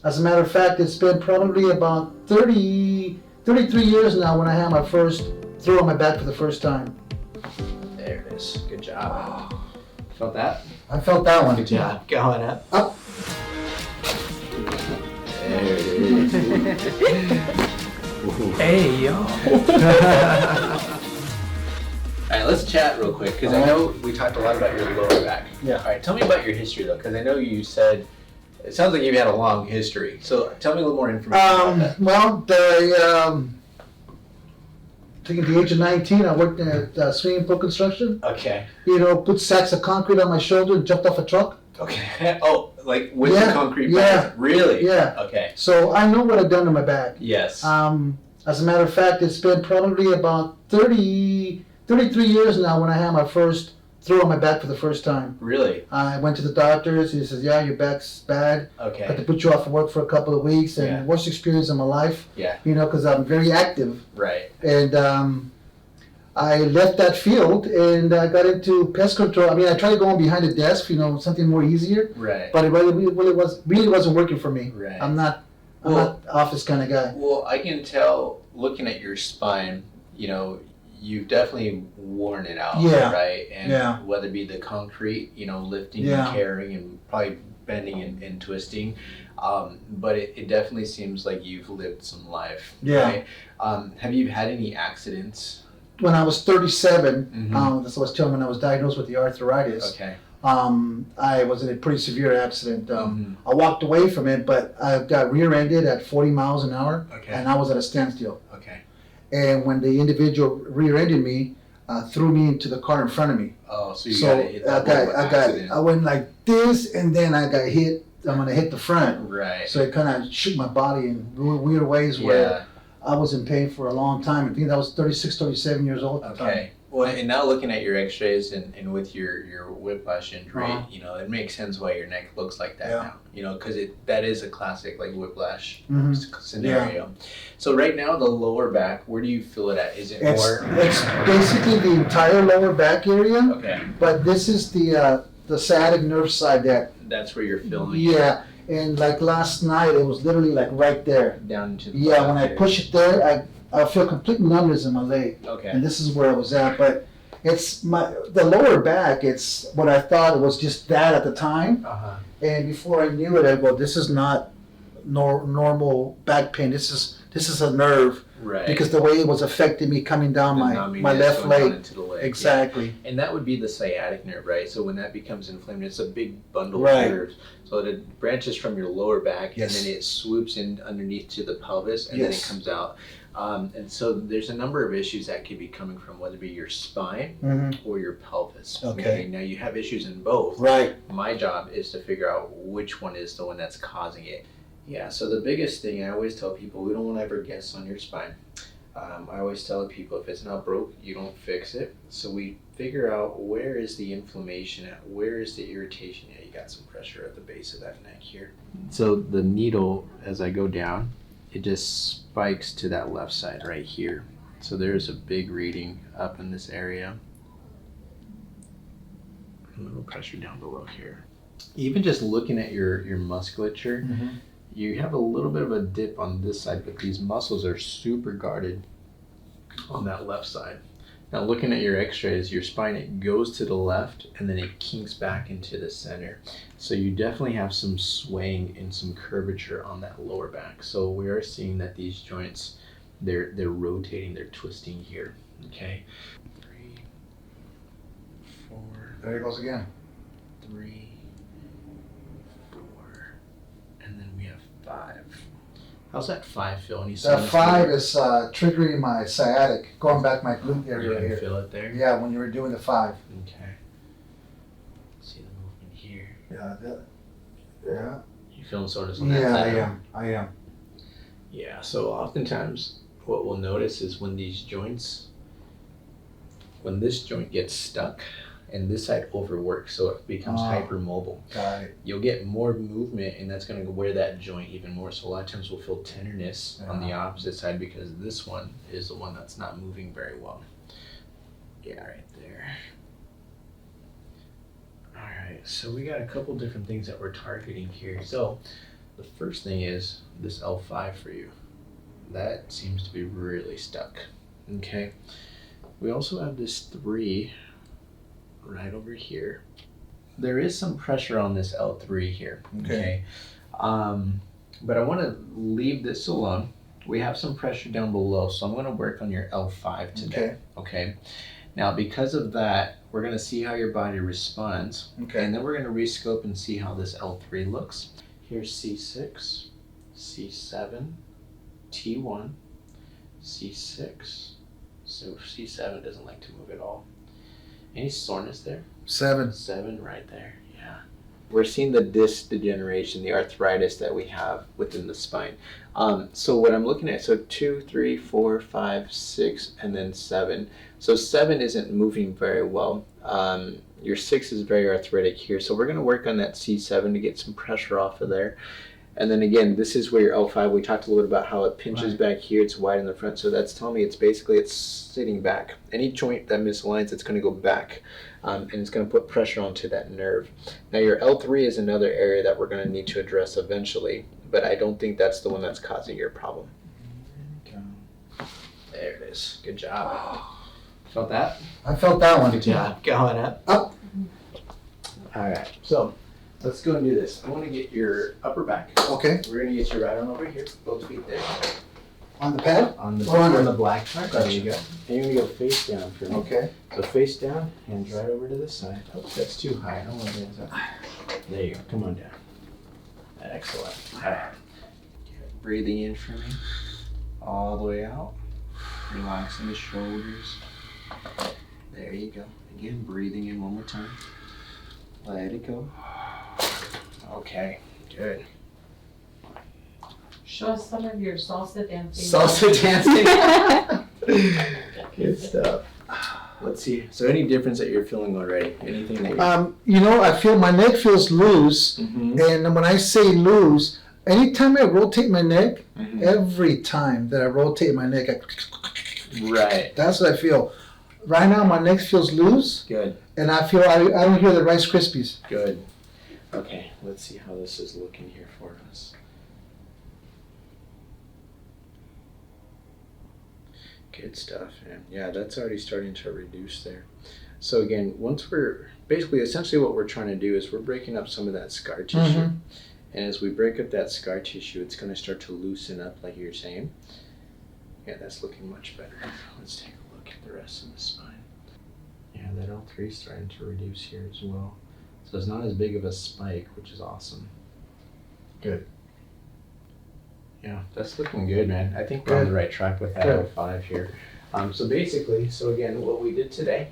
As a matter of fact, it's been probably about 33 years now when I had my first throw on my back for the first time. There it is. Good job. Felt that? I felt that one. Good job. Going up. Up. There it is. Hey, yo. All right, let's chat real quick because I know we talked a lot about your lower back. Yeah. All right, tell me about your history though, because I know you said it sounds like you've had a long history. So tell me a little more information about that. Well, I think at the age of 19, I worked at swimming pool construction. Okay. Put sacks of concrete on my shoulder and jumped off a truck. Okay. Oh, like with the concrete back? Really? Yeah. Okay. So I know what I've done to my back. Yes. As a matter of fact, it's been probably about 33 years now when I had my first throw on my back for the first time. Really? I went to the doctors. He says, yeah, your back's bad. Okay. Had to put you off of work for a couple of weeks, and worst experience of my life. Yeah. Because I'm very active. Right. And I left that field and I got into pest control. I mean, I tried going behind the desk, something more easier. Right. But it really wasn't working for me. Right. I'm not office kind of guy. Well, I can tell looking at your spine, you've definitely worn it out, right? And whether it be the concrete, lifting and carrying and probably bending and twisting, but it definitely seems like you've lived some life, right? Have you had any accidents? When I was 37, that's what I was telling when I was diagnosed with the arthritis. Okay. I was in a pretty severe accident. I walked away from it, but I got rear-ended at 40 miles an hour, and I was at a standstill. Okay. And when the individual rear-ended me, threw me into the car in front of me. Oh, so you got hit accident. I went like this, and then I got hit. I'm gonna hit the front. Right. So it kind of shook my body in weird ways where I was in pain for a long time. I think that was 36, 37 years old at the time. Well, and now looking at your x-rays and with your whiplash injury, it makes sense why your neck looks like that now, because that is a classic like whiplash scenario. So right now, the lower back, where do you feel it at? Is it more? It's basically the entire lower back area. Okay. But this is the sciatic nerve side that's where you're feeling it. Yeah. And like last night, it was literally like right there. Down into the when I push it there, I feel complete numbness in my leg. Okay. And this is where I was at. But it's the lower back, it's what I thought it was just that at the time. And before I knew it, I go, this is not normal back pain. This is a nerve. Right. Because the way it was affecting me coming down my left leg. Into the leg. Exactly. Yeah. And that would be the sciatic nerve, right? So when that becomes inflamed, it's a big bundle of nerves. So it branches from your lower back and then it swoops in underneath to the pelvis and then it comes out. And so there's a number of issues that could be coming from whether it be your spine or your pelvis. Okay. Now you have issues in both. Right. My job is to figure out which one is the one that's causing it. Yeah, so the biggest thing I always tell people, we don't want to ever guess on your spine. I always tell people if it's not broke, you don't fix it. So we figure out where is the inflammation at, where is the irritation at. You got some pressure at the base of that neck here. So the needle, as I go down, it just spikes to that left side right here. So there's a big reading up in this area. A little pressure down below here. Even just looking at your musculature, you have a little bit of a dip on this side, but these muscles are super guarded on that left side. Now looking at your x-rays, your spine, it goes to the left and then it kinks back into the center. So you definitely have some swaying and some curvature on that lower back. So we are seeing that these joints, they're rotating, they're twisting here, okay? 3, 4. There it goes again. 3, 4, and then we have 5. How's that 5 feel? That 5 is triggering my sciatic, going back my glute area you here. Feel it there? Yeah, when you were doing the 5. Okay. See the movement here. Yeah. You feeling soreness on that side? I am. Yeah, so oftentimes what we'll notice is when these joints, when this joint gets stuck and this side overworks, so it becomes hypermobile. Got it. You'll get more movement and that's going to wear that joint even more. So a lot of times we'll feel tenderness on the opposite side because this one is the one that's not moving very well. Yeah, right there. All right, so we got a couple different things that we're targeting here. So the The first thing is this L5 for you. That seems to be really stuck. Okay. We also have this 3 right over here. There is some pressure on this L3 here. Okay. But I want to leave this alone. We have some pressure down below, so I'm going to work on your L5 today. Okay. Now, because of that, we're going to see how your body responds. Okay. And then we're going to rescope and see how this L3 looks. Here's C6, C7, T1, C6. So C7 doesn't like to move at all. Any soreness there? 7 right there, yeah. We're seeing the disc degeneration, the arthritis that we have within the spine. So what I'm looking at, so 2, 3, 4, 5, 6, and then 7. So 7 isn't moving very well. Your 6 is very arthritic here. So we're gonna work on that C7 to get some pressure off of there. And then again, this is where your L5, we talked a little bit about how it pinches back here, it's wide in the front. So that's telling me it's basically, it's sitting back. Any joint that misaligns, it's gonna go back. And it's gonna put pressure onto that nerve. Now your L3 is another area that we're gonna need to address eventually, but I don't think that's the one that's causing your problem. There it is, good job. Felt that? I felt that one. Good job, going up. Up. All right, so let's go and do this. I want to get your upper back. Okay. We're going to get your right arm over here, both feet there. On the pad? On the, or under? on the black part. There you go. And you're going to go face down for me. Okay. So face down, hands right over to this side. Oh, that's too high. I don't want hands up. There you go. Come on down. Excellent. All right. Breathing in for me. All the way out. Relaxing the shoulders. There you go. Again, breathing in one more time. Let it go. Okay, good. Show us some of your salsa dancing. Salsa dancing. Good stuff. Let's see. So any difference that you're feeling already? Anything that you know, I feel my neck feels loose. And when I say loose, anytime I rotate my neck, every time that I rotate my neck, right. That's what I feel. Right now, my neck feels loose. Good. And I feel I don't hear the Rice Krispies. Good. Okay, let's see how this is looking here for us. Good stuff, man. Yeah, that's already starting to reduce there. So again, once we're, basically, essentially what we're trying to do is we're breaking up some of that scar tissue. And as we break up that scar tissue, it's going to start to loosen up like you're saying. Yeah, that's looking much better. Let's take a look at the rest of the spine. Yeah, that L3 is starting to reduce here as well. So it's not as big of a spike, which is awesome. Good. Yeah, that's looking good, man. I think we're on the right track with that L5 here. So basically, so again, what we did today,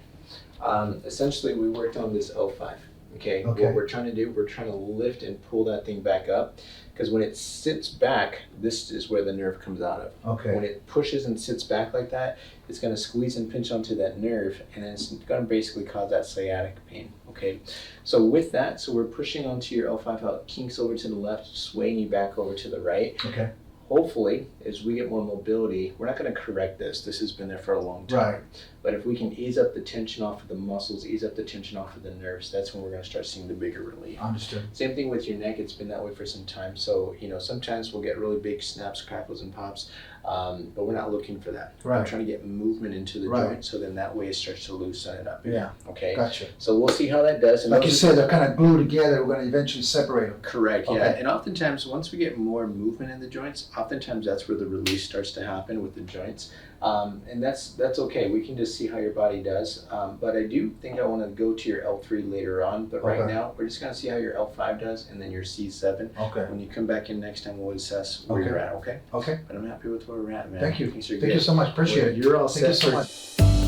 essentially we worked on this L5. Okay, what we're trying to do, we're trying to lift and pull that thing back up, because when it sits back, this is where the nerve comes out of. Okay. When it pushes and sits back like that, it's going to squeeze and pinch onto that nerve, and then it's going to basically cause that sciatic pain. Okay, so with that, so we're pushing onto your L5 how it kinks over to the left, swaying you back over to the right. Okay. Hopefully, as we get more mobility, we're not going to correct this. This has been there for a long time. Right. But if we can ease up the tension off of the muscles, ease up the tension off of the nerves, that's when we're going to start seeing the bigger relief. Understood. Same thing with your neck. It's been that way for some time. So, you know, sometimes we'll get really big snaps, crackles, and pops, but we're not looking for that. Right. We're trying to get movement into the joint, so then that way it starts to loosen it up. Yeah. Okay. Gotcha. So we'll see how that does. And like you said, they're kind of glued together. We're going to eventually separate them. Correct. Okay. Yeah. And oftentimes, once we get more movement in the joints, oftentimes that's where the release starts to happen with the joints. And that's okay. We can just see how your body does. But I do think I want to go to your L3 later on. But right now, we're just going to see how your L5 does and then your C7. Okay. When you come back in next time, we'll assess where you're at, okay? Okay. But I'm happy with where we're at, man. Thank you. Thank you so much. Appreciate it. You're all set. Thank you so much.